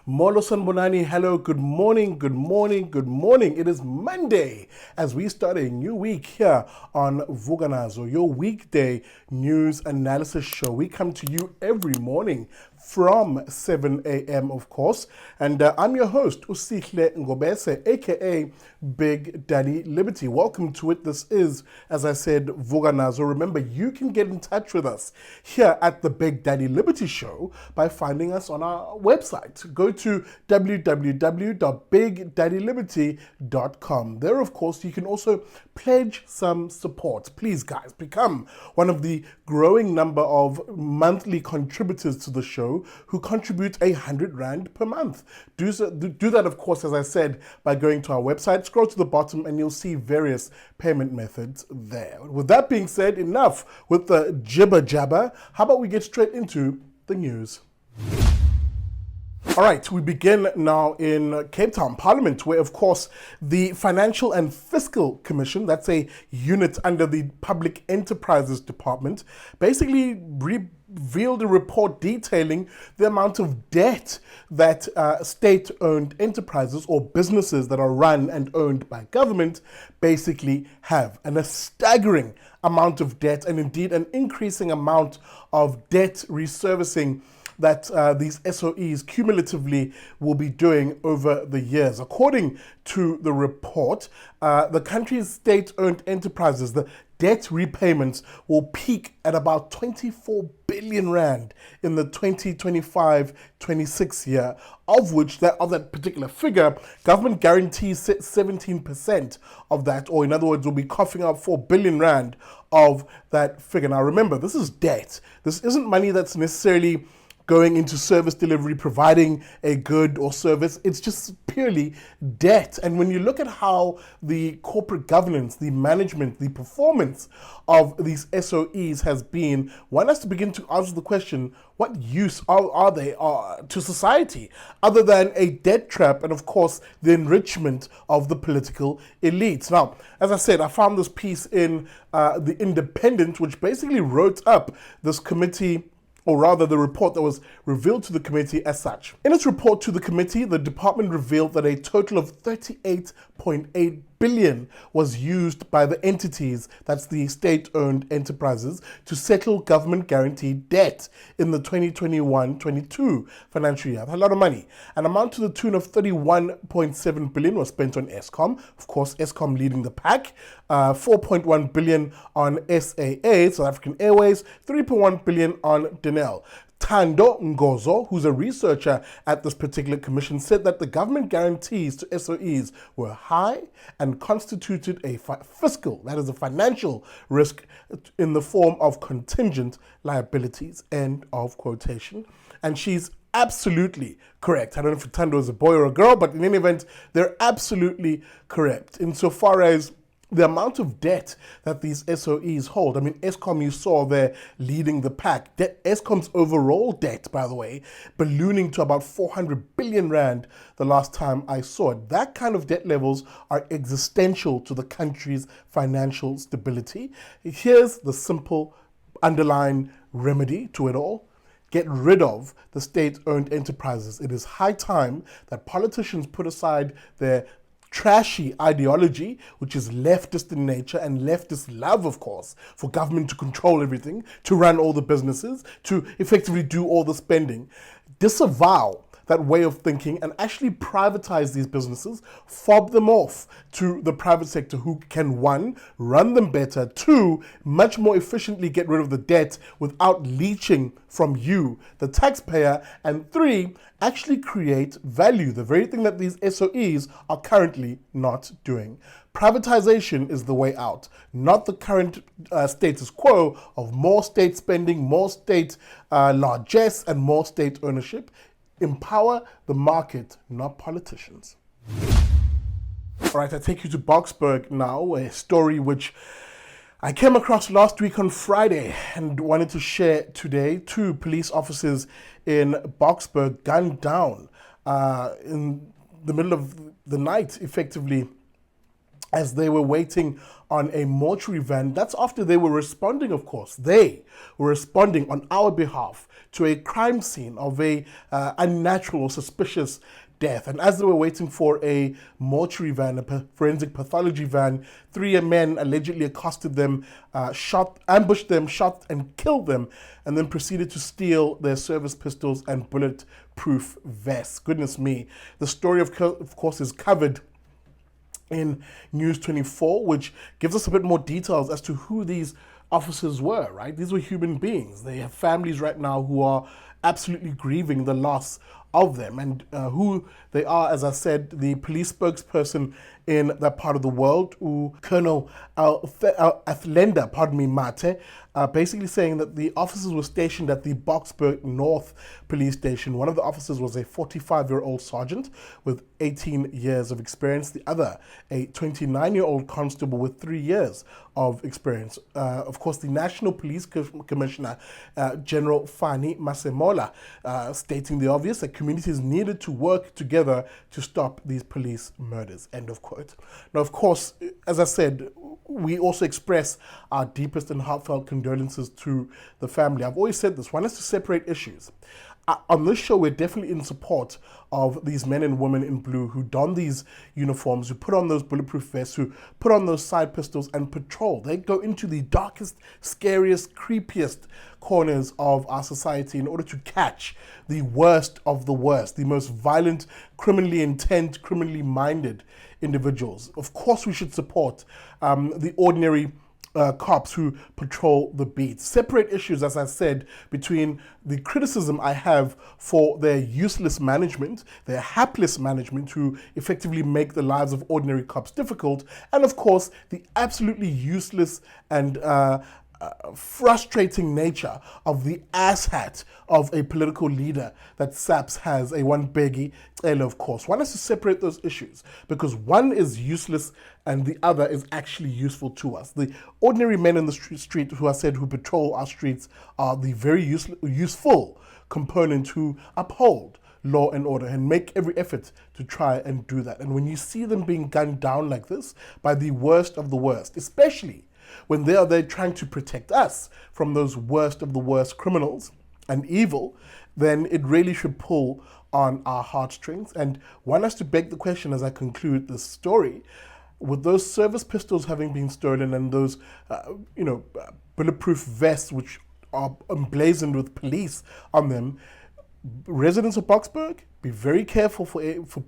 Molo Sanbonani, hello, good morning, good morning, good morning. It is Monday as we start a new week here on Vuka Nazo, your weekday news analysis show. We come to you every morning from 7 a.m., of course. And I'm your host, Usihle Ngobese, aka Big Daddy Liberty. Welcome to it. This is, as I said, Vuka Nazo. Remember, you can get in touch with us here at the Big Daddy Liberty Show by finding us on our website. Go to www.bigdaddyliberty.com. There, of course, you can also pledge some support. Please, guys, become one of the growing number of monthly contributors to the show who contribute R100 per month. Do that, of course, as I said, by going to our website. Scroll to the bottom and you'll see various payment methods there. With that being said, enough with the jibber jabber. How about we get straight into the news? All right, we begin now in Cape Town Parliament, where, of course, the Financial and Fiscal Commission, that's a unit under the Public Enterprises Department, basically revealed a report detailing the amount of debt that state-owned enterprises or businesses that are run and owned by government basically have. And a staggering amount of debt, and indeed an increasing amount of debt reservicing that these SOEs cumulatively will be doing over the years. According to the report, the country's state-owned enterprises, the debt repayments will peak at about 24 billion rand in the 2025-26 year, of which, of that particular figure, government guarantees 17% of that, or in other words, will be coughing up 4 billion rand of that figure. Now remember, this is debt. This isn't money that's necessarily going into service delivery, providing a good or service. It's just purely debt. And when you look at how the corporate governance, the management, the performance of these SOEs has been, one has to begin to answer the question, what use are they to society other than a debt trap and, of course, the enrichment of the political elites? Now, as I said, I found this piece in The Independent, which basically wrote up this committee, or rather the report that was revealed to the committee as such. In its report to the committee, the department revealed that a total of 38.8 billion was used by the entities, that's the state-owned enterprises, to settle government-guaranteed debt in the 2021-22 financial year. A lot of money. An amount to the tune of 31.7 billion was spent on Eskom, of course, Eskom leading the pack, 4.1 billion on SAA, South African Airways, 3.1 billion on Denel. Tando Ngozo, who's a researcher at this particular commission, said that the government guarantees to SOEs were high and constituted a fiscal, that is a financial risk in the form of contingent liabilities, end of quotation. And she's absolutely correct. I don't know if Tando is a boy or a girl, but in any event, they're absolutely correct insofar as the amount of debt that these SOEs hold. I mean, Eskom, you saw there leading the pack. Eskom's overall debt, by the way, ballooning to about 400 billion rand the last time I saw it. That kind of debt levels are existential to the country's financial stability. Here's the simple underlying remedy to it all. Get rid of the state-owned enterprises. It is high time that politicians put aside their trashy ideology, which is leftist in nature and leftist love, of course, for government to control everything, to run all the businesses, to effectively do all the spending. Disavow that way of thinking and actually privatize these businesses, fob them off to the private sector who can, one, run them better, two, much more efficiently get rid of the debt without leeching from you, the taxpayer, and three, actually create value, the very thing that these SOEs are currently not doing. Privatization is the way out, not the current status quo of more state spending, more state largesse, and more state ownership. Empower the market, not politicians. All right, I take you to Boksburg now, a story which I came across last week on Friday and wanted to share today. 2 police officers in Boksburg gunned down in the middle of the night, effectively, as they were waiting on a mortuary van. That's after they were responding, of course. They were responding on our behalf to a crime scene of a unnatural or suspicious death. And as they were waiting for a mortuary van, a forensic pathology van, 3 men allegedly accosted them, ambushed them, shot and killed them, and then proceeded to steal their service pistols and bulletproof vests. Goodness me. The story, of course, is covered in News 24, which gives us a bit more details as to who these officers were, right? These were human beings. They have families right now who are absolutely grieving the loss of them, and who they are, as I said, the police spokesperson in that part of the world, Colonel Athlenda, Mate, basically saying that the officers were stationed at the Boksburg North police station. One of the officers was a 45-year-old sergeant with 18 years of experience. The other, a 29-year-old constable with 3 years of experience. Of course, the National Police Commissioner, General Fani Masemola, stating the obvious, that communities needed to work together to stop these police murders, end of quote. Now, of course, as I said, we also express our deepest and heartfelt condolences to the family. I've always said this, one has to separate issues. On this show, we're definitely in support of these men and women in blue who don these uniforms, who put on those bulletproof vests, who put on those side pistols and patrol. They go into the darkest, scariest, creepiest corners of our society in order to catch the worst of the worst, the most violent, criminally intent, criminally minded individuals. Of course, we should support the ordinary cops who patrol the beats. Separate issues, as I said, between the criticism I have for their useless management, their hapless management who effectively make the lives of ordinary cops difficult, and of course, the absolutely useless and frustrating nature of the asshat of a political leader that SAPS has, a one beggy, of course. One has to separate those issues because one is useless and the other is actually useful to us. The ordinary men in the street who are said who patrol our streets are the very useful component who uphold law and order and make every effort to try and do that. And when you see them being gunned down like this by the worst of the worst, especially when they are there trying to protect us from those worst of the worst criminals and evil, then it really should pull on our heartstrings. And one has to beg the question as I conclude this story, with those service pistols having been stolen and those, bulletproof vests which are emblazoned with police on them, residents of Boksburg, be very careful for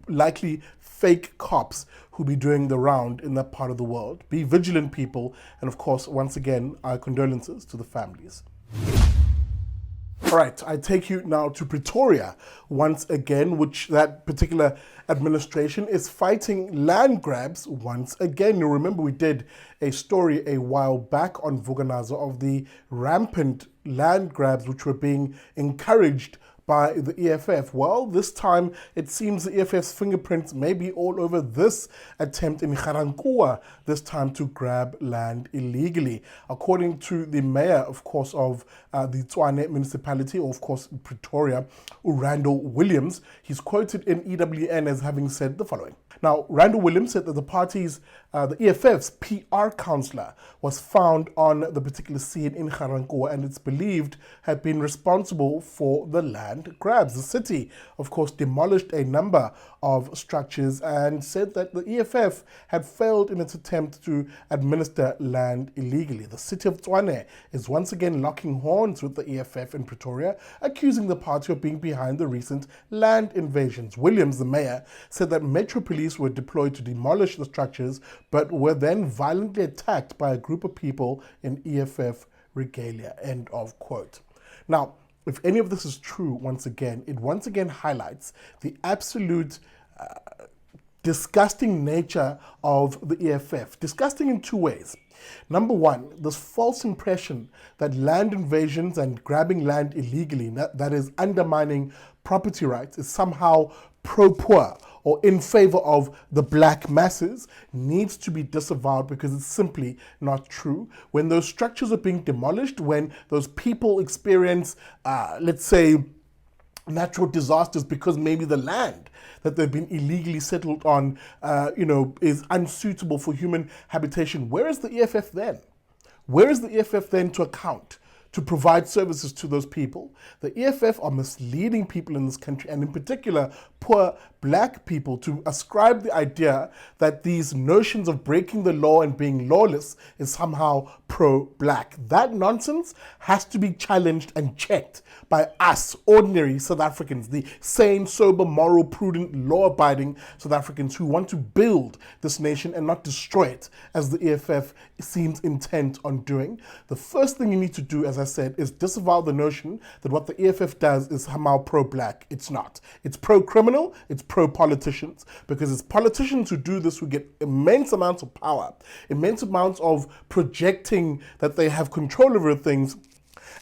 likely fake cops who be doing the round in that part of the world. Be vigilant, people, and of course, once again, our condolences to the families. All right, I take you now to Pretoria once again, which that particular administration is fighting land grabs once again. You remember we did a story a while back on Vuka Nazo of the rampant land grabs which were being encouraged by the EFF. Well, this time it seems the EFF's fingerprints may be all over this attempt in GA-RANKUWA, this time to grab land illegally. According to the mayor, of course, of the TSHWANE municipality, or of course Pretoria, Randall Williams, he's quoted in EWN as having said the following. Now, Randall Williams said that the party's, the EFF's PR councillor was found on the particular scene in GA-RANKUWA and it's believed had been responsible for the land grabs. The city, of course, demolished a number of structures and said that the EFF had failed in its attempt to administer land illegally. The city of TSHWANE is once again locking horns with the EFF in Pretoria, accusing the party of being behind the recent land invasions. Williams, the mayor, said that Metro Police were deployed to demolish the structures, but were then violently attacked by a group of people in EFF regalia, end of quote. Now, if any of this is true, once again, it once again highlights the absolute disgusting nature of the EFF. Disgusting in two ways. Number one, this false impression that land invasions and grabbing land illegally, that is undermining property rights, is somehow pro-poor or in favor of the black masses, needs to be disavowed because it's simply not true. When those structures are being demolished, when those people experience, let's say, natural disasters because maybe the land that they've been illegally settled on, is unsuitable for human habitation. Where is the EFF then? Where is the EFF then to account, to provide services to those people? The EFF are misleading people in this country, and in particular, poor black people, to ascribe the idea that these notions of breaking the law and being lawless is somehow pro-black. That nonsense has to be challenged and checked by us, ordinary South Africans, the sane, sober, moral, prudent, law-abiding South Africans who want to build this nation and not destroy it, as the EFF seems intent on doing. The first thing you need to do, as I said, is disavow the notion that what the EFF does is somehow pro-black. It's not. It's pro-criminal, it's pro-politicians, because it's politicians who do this who get immense amounts of power, immense amounts of projecting that they have control over things,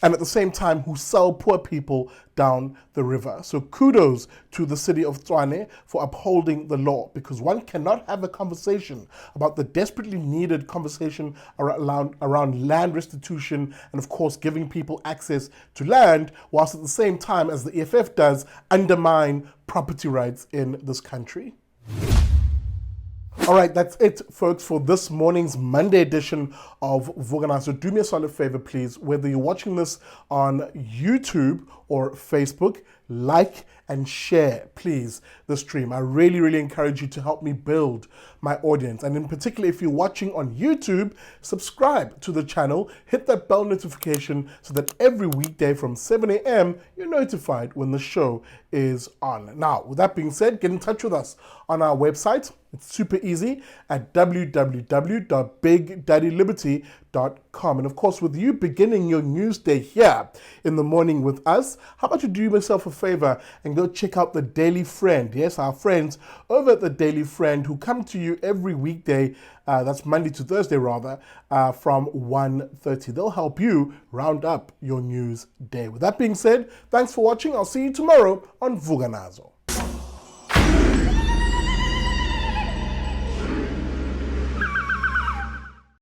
and at the same time who sell poor people down the river. So kudos to the city of TSHWANE for upholding the law, because one cannot have a conversation about the desperately needed conversation around land restitution and, of course, giving people access to land, whilst at the same time, as the EFF does, undermine property rights in this country. All right, that's it, folks, for this morning's Monday edition of Vuka Nazo. Do me a solid favor, please, whether you're watching this on YouTube or Facebook, like and share, please, the stream. I really, really encourage you to help me build my audience. And in particular, if you're watching on YouTube, subscribe to the channel, hit that bell notification so that every weekday from 7 a.m. you're notified when the show is on. Now, with that being said, get in touch with us on our website. It's super easy at www.bigdaddyliberty.com. And of course, with you beginning your news day here in the morning with us, how about you do yourself a favor and go check out the Daily Friend. Yes, our friends over at the Daily Friend who come to you every weekday, that's Monday to Thursday rather, from 1:30. They'll help you round up your news day. With that being said, thanks for watching. I'll see you tomorrow on Vuka Nazo.